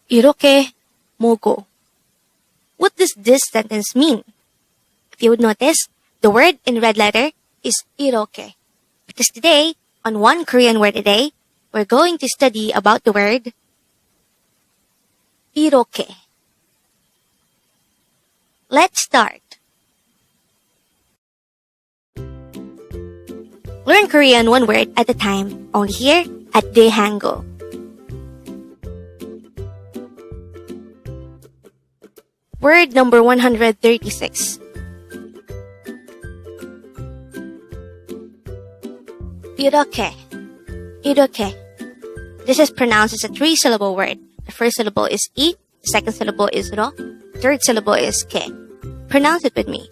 Iroke mogo. What does this sentence mean? If you would notice, the word in red letter is iroke. Because today, on One Korean Word a Day, we're going to study about the word iroke. Let's start. Learn Korean one word at a time, only here at Dae-Hangul. Word number 136. Iroke. Iroke. This is pronounced as a three-syllable word. The first syllable is I, the second syllable is ro, third syllable is ke. Pronounce it with me.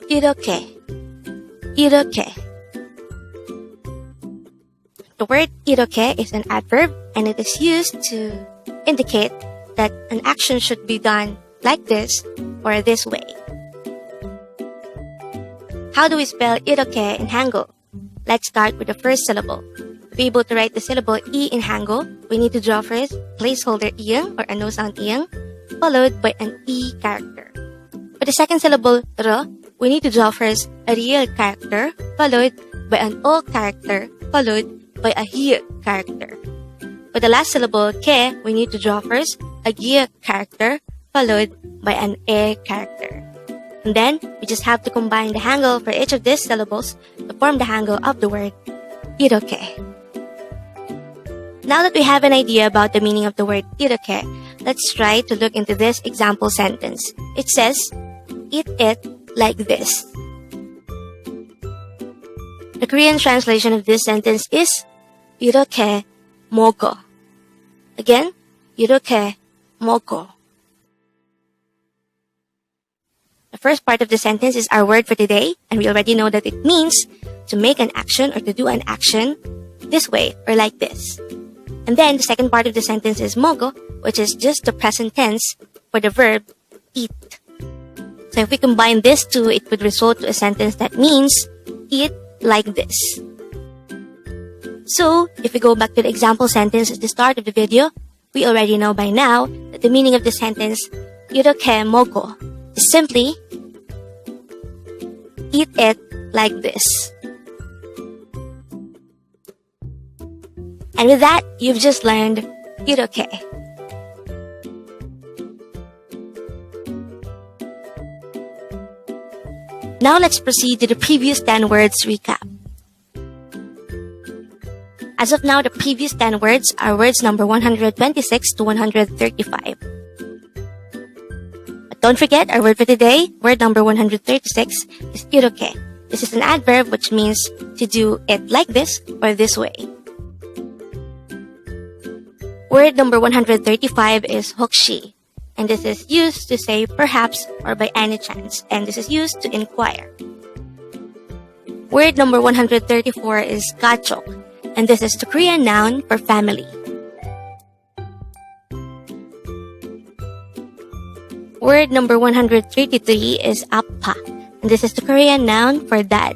Iroke. Iroke. The word iroke is an adverb and it is used to indicate that an action should be done like this or this way. How do we spell iroke in Hangul? Let's start with the first syllable. To be able to write the syllable I in Hangul, we need to draw first placeholder iyang or a no sound iyang, followed by an I character. For the second syllable ro, we need to draw first a real character, followed by an o character, followed by a hi character. For the last syllable ke, we need to draw first a gi character, followed by an e character. And then, we just have to combine the hangul for each of these syllables to form the hangul of the word iroke. Now that we have an idea about the meaning of the word iroke, let's try to look into this example sentence. It says, eat it like this. The Korean translation of this sentence is iroke mogo. Again, iroke mogo. The first part of the sentence is our word for today, and we already know that it means to make an action or to do an action this way or like this. And then the second part of the sentence is mogo, which is just the present tense for the verb eat. So if we combine these two, it would result to a sentence that means eat like this. So if we go back to the example sentence at the start of the video, we already know by now that the meaning of the sentence iroke mogo is simply eat it like this. And with that, you've just learned iroke. Now let's proceed to the previous 10 words recap. As of now, the previous 10 words are words number 126 to 135. Don't forget, our word for today, word number 136, is iroke. This is an adverb which means to do it like this or this way. Word number 135 is 혹시, and this is used to say perhaps or by any chance, and this is used to inquire. Word number 134 is 가족, and this is the Korean noun for family. Word number 133 is appa, and this is the Korean noun for dad.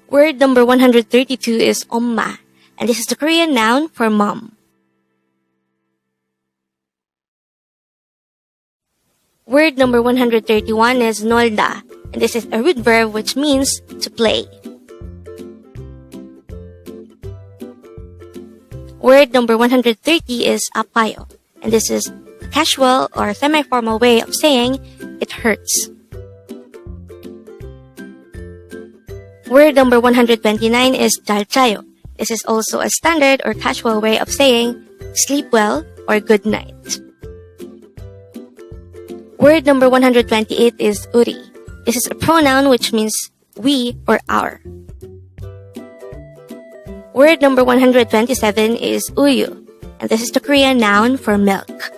Word number 132 is 엄마, and this is the Korean noun for mom. Word number 131 is 놀다, and this is a root verb which means to play. Word number 130 is apayo, and this is a casual or semi-formal way of saying it hurts. Word number 129 is 잘자요. This is also a standard or casual way of saying sleep well or good night. Word number 128 is 우리. This is a pronoun which means we or our. Word number 127 is uyu, and this is the Korean noun for milk.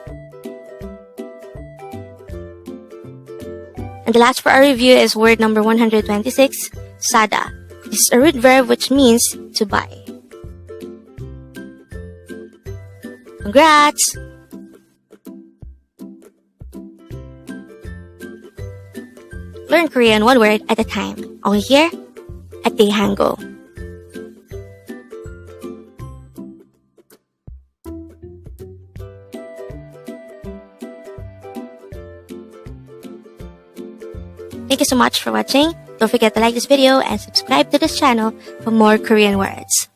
And the last for our review is word number 126, sada. This is a root verb which means to buy. Congrats! Learn Korean one word at a time, only here at Dae-Hangul. Thank you so much for watching. Don't forget to like this video and subscribe to this channel for more Korean words.